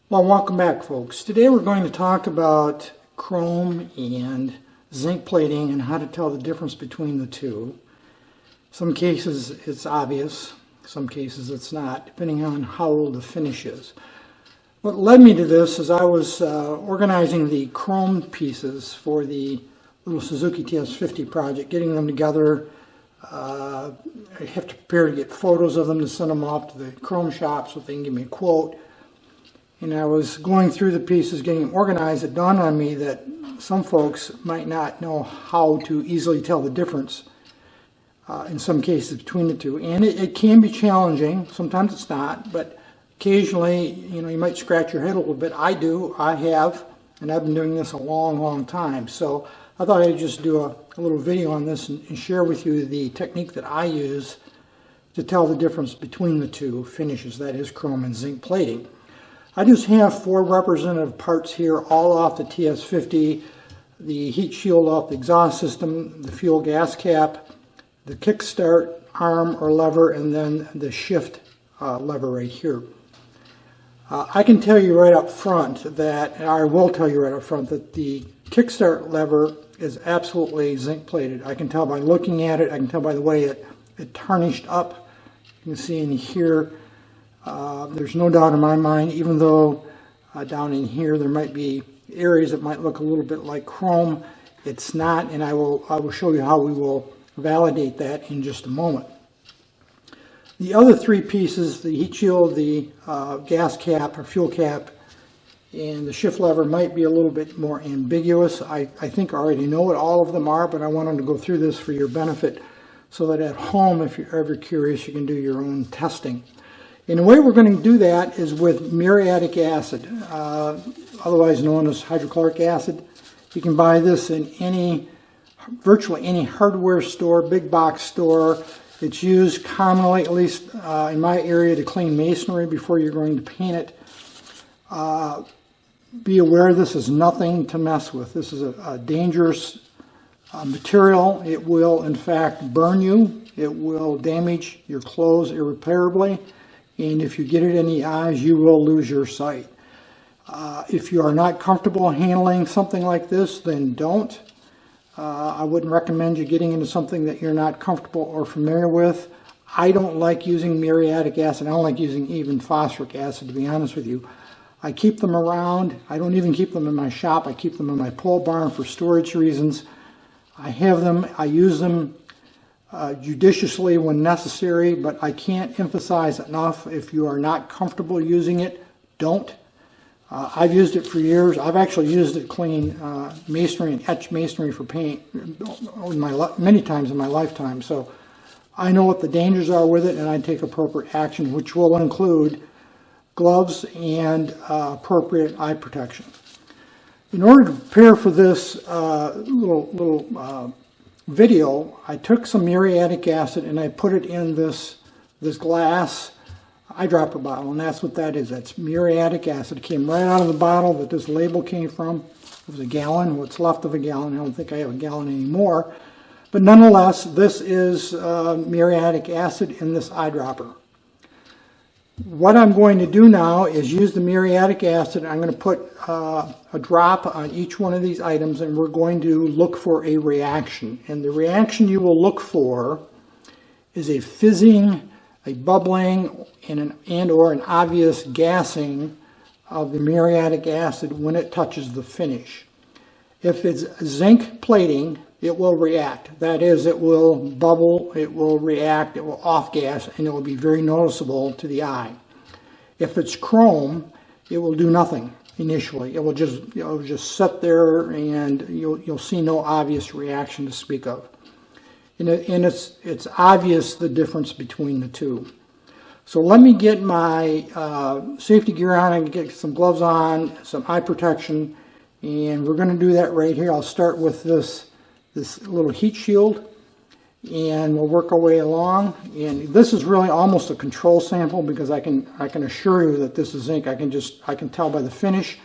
Well, welcome back, folks. Today we're going to talk about chrome and zinc plating and how to tell the difference between the two. Some cases it's obvious, some cases it's not, depending on how old the finish is. What led me to this is I was organizing the chrome pieces for the little Suzuki TS50 project, getting them together. I have to prepare to get photos of them to send them off to the chrome shop so they can give me a quote. And I was going through the pieces, getting them organized. It dawned on me that some folks might not know how to easily tell the difference in some cases between the two. And it can be challenging. Sometimes it's not, but occasionally, you might scratch your head a little bit. I do. I have, and I've been doing this a long, long time. So I thought I'd just do a little video on this and share with you the technique that I use to tell the difference between the two finishes, that is chrome and zinc plating. I just have 4 representative parts here, all off the TS50, the heat shield off the exhaust system, the fuel gas cap, the kickstart arm or lever, and then the shift lever right here. I can tell you right up front that, and I will tell you right up front, that the kickstart lever is absolutely zinc plated. I can tell by looking at it, I can tell by the way it tarnished up. You can see in here, there's no doubt in my mind, even though down in here there might be areas that might look a little bit like chrome, it's not, and I will show you how we will validate that in just a moment. The other 3 pieces, the heat shield, the gas cap or fuel cap, and the shift lever might be a little bit more ambiguous. I think I already know what all of them are, but I wanted to go through this for your benefit so that at home, if you're ever curious, you can do your own testing. And the way we're going to do that is with muriatic acid, otherwise known as hydrochloric acid. You can buy this in virtually any hardware store, big box store. It's used commonly, at least in my area, to clean masonry before you're going to paint it. Be aware this is nothing to mess with. This is a dangerous material. It will, in fact, burn you. It will damage your clothes irreparably. And if you get it in the eyes, you will lose your sight. If you are not comfortable handling something like this, then don't. I wouldn't recommend you getting into something that you're not comfortable or familiar with. I don't like using muriatic acid. I don't like using even phosphoric acid, to be honest with you. I keep them around. I don't even keep them in my shop. I keep them in my pole barn for storage reasons. I have them. I use them judiciously when necessary, but I can't emphasize enough, if you are not comfortable using it, don't. I've used it for years. I've actually used it to clean masonry and etch masonry for paint many times in my lifetime, so I know what the dangers are with it, and I take appropriate action, which will include gloves and appropriate eye protection. In order to prepare for this little video, I took some muriatic acid and I put it in this glass eyedropper bottle, and that's what that is. That's muriatic acid. It came right out of the bottle that this label came from. It was a gallon, what's left of a gallon. I don't think I have a gallon anymore. But nonetheless, this is muriatic acid in this eyedropper. What I'm going to do now is use the muriatic acid. I'm going to put a drop on each one of these items, and we're going to look for a reaction. And the reaction you will look for is a fizzing, a bubbling, and or an obvious gassing of the muriatic acid when it touches the finish. If it's zinc plating, it will react. That is, it will bubble, it will react, it will off-gas, and it will be very noticeable to the eye. If it's chrome, it will do nothing initially. It will just sit there, and you'll see no obvious reaction to speak of. And it's obvious the difference between the two. So let me get my safety gear on and get some gloves on, some eye protection, and we're going to do that right here. I'll start with this little heat shield, and we'll work our way along. And this is really almost a control sample, because I can assure you that this is zinc. I can tell by the finish.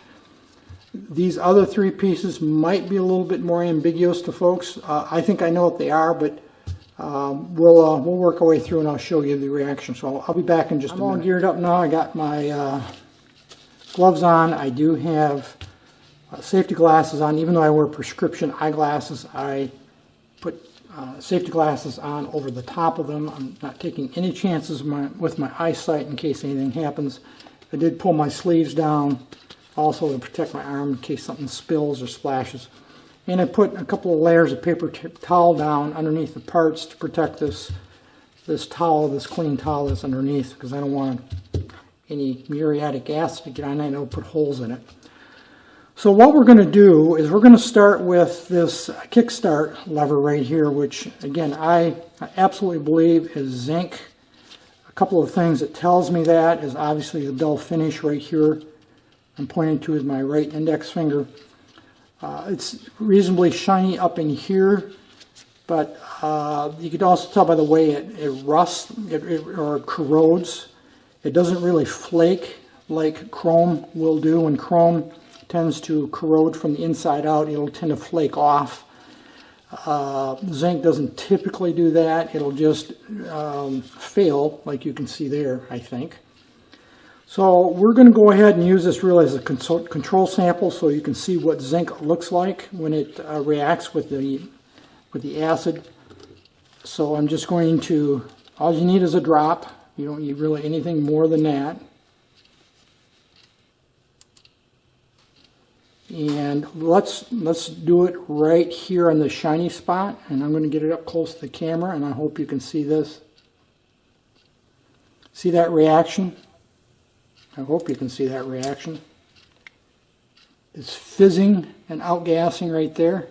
These other 3 pieces might be a little bit more ambiguous to folks. I think I know what they are, but we'll work our way through, and I'll show you the reaction. So I'll be back in just a minute. I'm all geared up now. I got my gloves on. I do have safety glasses on. Even though I wear prescription eyeglasses, I put safety glasses on over the top of them. I'm not taking any chances with my eyesight in case anything happens. I did pull my sleeves down also to protect my arm in case something spills or splashes. And I put a couple of layers of paper towel down underneath the parts to protect this towel, this clean towel that's underneath, because I don't want any muriatic acid to get on it and it'll put holes in it. So what we're going to do is we're going to start with this kickstart lever right here, which again I absolutely believe is zinc. A couple of things that tells me that is obviously the dull finish right here. I'm pointing to is my right index finger. It's reasonably shiny up in here, but you could also tell by the way it rusts or corrodes. It doesn't really flake like chrome will do. When chrome tends to corrode from the inside out, it'll tend to flake off. Zinc doesn't typically do that. It'll just fail, like you can see there, I think. So we're going to go ahead and use this really as a control sample so you can see what zinc looks like when it reacts with the acid. So I'm just going to, all you need is a drop. You don't need really anything more than that. And let's do it right here on the shiny spot, and I'm going to get it up close to the camera, and I hope you can see this. See that reaction? I hope you can see that reaction. It's fizzing and outgassing right there.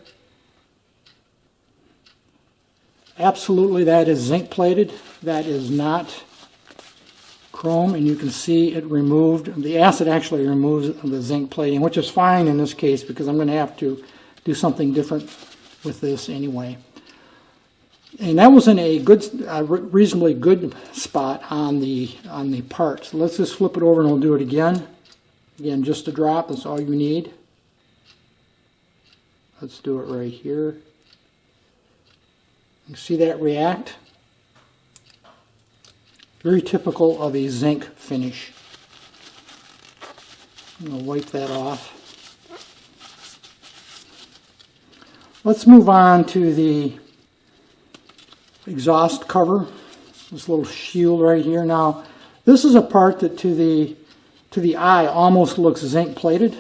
Absolutely, that is zinc plated. That is not chrome, and you can see it removed. The acid actually removes the zinc plating, which is fine in this case because I'm going to have to do something different with this anyway. And that was in a good, reasonably good spot on the part. So let's just flip it over and we'll do it again. Again, just a drop. That's all you need. Let's do it right here. You see that react? Very typical of a zinc finish. I'm going to wipe that off. Let's move on to the exhaust cover. This little shield right here. Now, this is a part that to the eye almost looks zinc plated.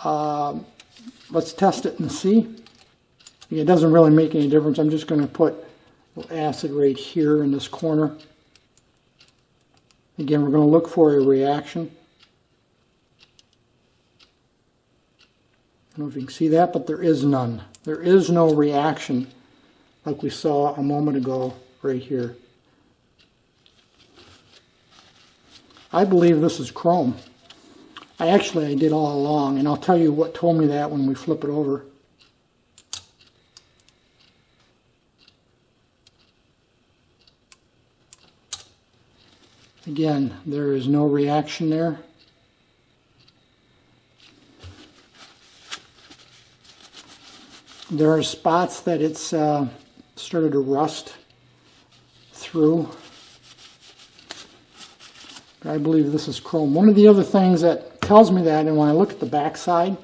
Let's test it and see. It doesn't really make any difference. I'm just going to put a little acid right here in this corner. Again, we're going to look for a reaction. I don't know if you can see that, but there is none. There is no reaction like we saw a moment ago right here. I believe this is chrome. I did all along, and I'll tell you what told me that when we flip it over. Again, there is no reaction there. There are spots that it's started to rust through. I believe this is chrome. One of the other things that tells me that, and when I look at the back side,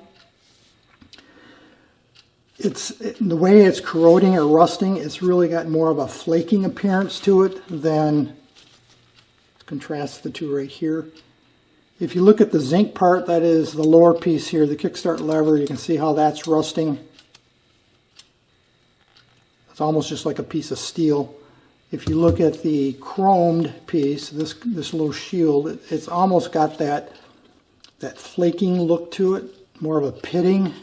the way it's corroding or rusting, it's really got more of a flaking appearance to it than, contrast the two right here. If you look at the zinc part, that is the lower piece here, the kickstart lever, you can see how that's rusting. It's almost just like a piece of steel. If you look at the chromed piece, this little shield, it's almost got that flaking look to it, more of a pitting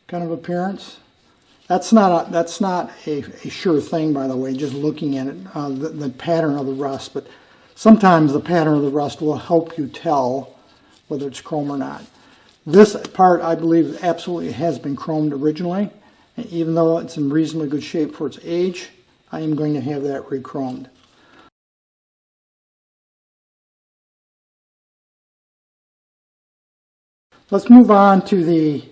kind of appearance. That's not a sure thing, by the way, just looking at it, the pattern of the rust. But sometimes the pattern of the rust will help you tell whether it's chrome or not. This part, I believe, absolutely has been chromed originally. And even though it's in reasonably good shape for its age, I am going to have that re-chromed. Let's move on to the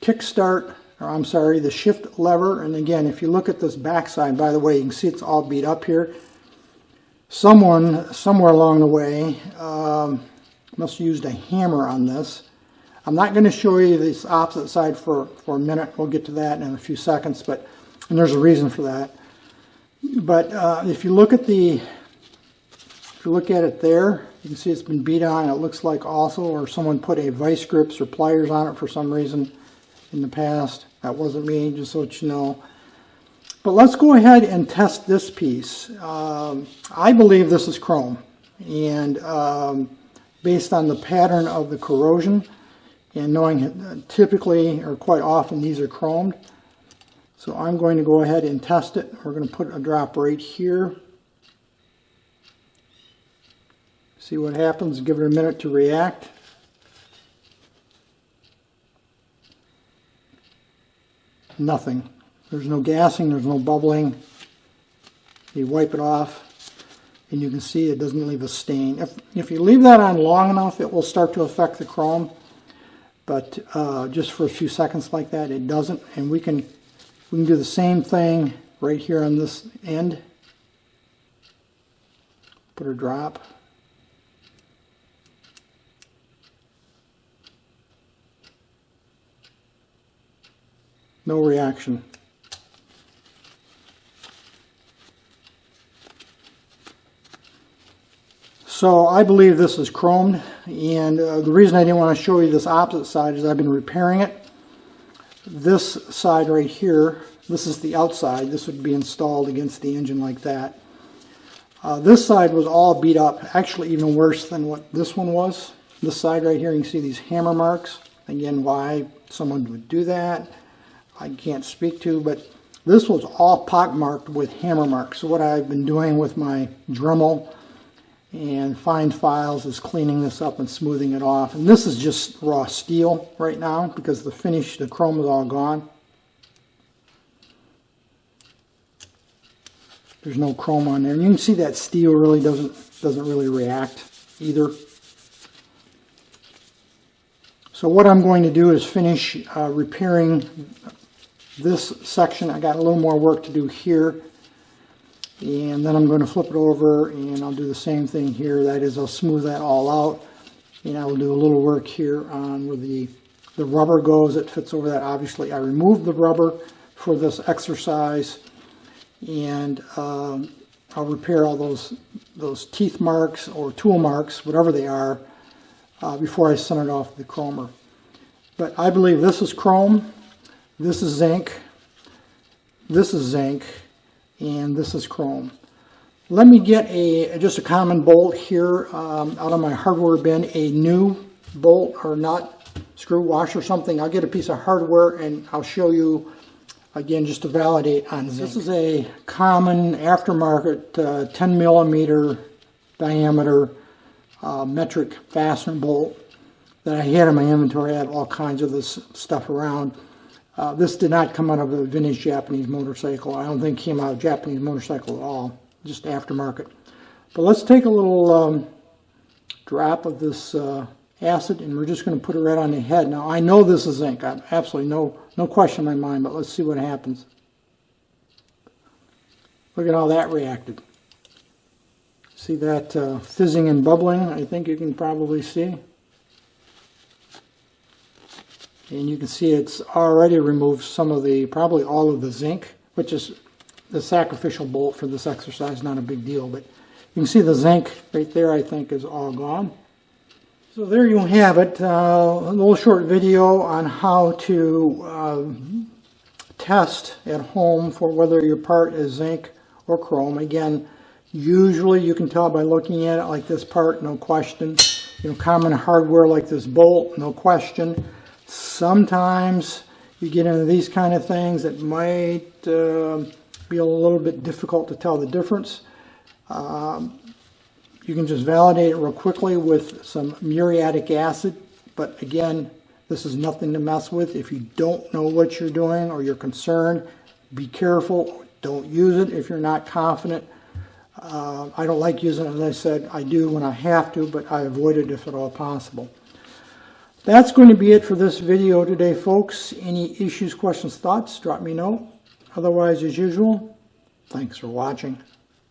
kickstart, or I'm sorry, the shift lever. And again, if you look at this backside, by the way, you can see it's all beat up here. Someone, somewhere along the way, Must have used a hammer on this. I'm not going to show you this opposite side for a minute. We'll get to that in a few seconds, and there's a reason for that. But if you look at it there, you can see it's been beat on. It looks like also, or someone put a vice grips or pliers on it for some reason in the past. That wasn't me, just so that you know. But let's go ahead and test this piece. I believe this is chrome, and based on the pattern of the corrosion and knowing typically or quite often these are chromed. So I'm going to go ahead and test it. We're going to put a drop right here. See what happens, give it a minute to react. Nothing. There's no gassing, there's no bubbling. You wipe it off and you can see it doesn't leave a stain. If you leave that on long enough, it will start to affect the chrome. But just for a few seconds like that, it doesn't. And we can do the same thing right here on this end. Put a drop. No reaction. So I believe this is chromed, and the reason I didn't want to show you this opposite side is I've been repairing it. This side right here, this is the outside. This would be installed against the engine like that. This side was all beat up, actually even worse than what this one was. This side right here, you can see these hammer marks. Again, why someone would do that, I can't speak to, but this was all pockmarked with hammer marks. So what I've been doing with my Dremel and fine files is cleaning this up and smoothing it off. And this is just raw steel right now because the finish, the chrome is all gone. There's no chrome on there. And you can see that steel really doesn't really react either. So what I'm going to do is finish repairing this section. I got a little more work to do here. And then I'm going to flip it over and I'll do the same thing here. That is, I'll smooth that all out. And I will do a little work here on where the rubber goes. It fits over that. Obviously, I removed the rubber for this exercise. And I'll repair all those teeth marks or tool marks, whatever they are, before I send it off to the chromer. But I believe this is chrome, this is zinc, this is zinc, and this is chrome. Let me get just a common bolt here out of my hardware bin, a new bolt or nut, screw, washer, something. I'll get a piece of hardware and I'll show you again just to validate on zinc. This is a common aftermarket 10 millimeter diameter metric fastener bolt that I had in my inventory. I had all kinds of this stuff around. This did not come out of a vintage Japanese motorcycle. I don't think it came out of a Japanese motorcycle at all, just aftermarket. But let's take a little drop of this acid and we're just going to put it right on the head. Now I know this is zinc. I have absolutely no question in my mind, but let's see what happens. Look at how that reacted. See that fizzing and bubbling? I think you can probably see. And you can see it's already removed some of the, probably all of the zinc, which is the sacrificial bolt for this exercise, not a big deal. But you can see the zinc right there, I think, is all gone. So there you have it, a little short video on how to test at home for whether your part is zinc or chrome. Again, usually you can tell by looking at it, like this part, no question. You know, common hardware like this bolt, no question. Sometimes you get into these kind of things that might be a little bit difficult to tell the difference. You can just validate it real quickly with some muriatic acid, but again, this is nothing to mess with. If you don't know what you're doing or you're concerned, be careful. Don't use it if you're not confident. I don't like using it, as I said. I do when I have to, but I avoid it if at all possible. That's going to be it for this video today, folks. Any issues, questions, thoughts, drop me a note. Otherwise, as usual, thanks for watching.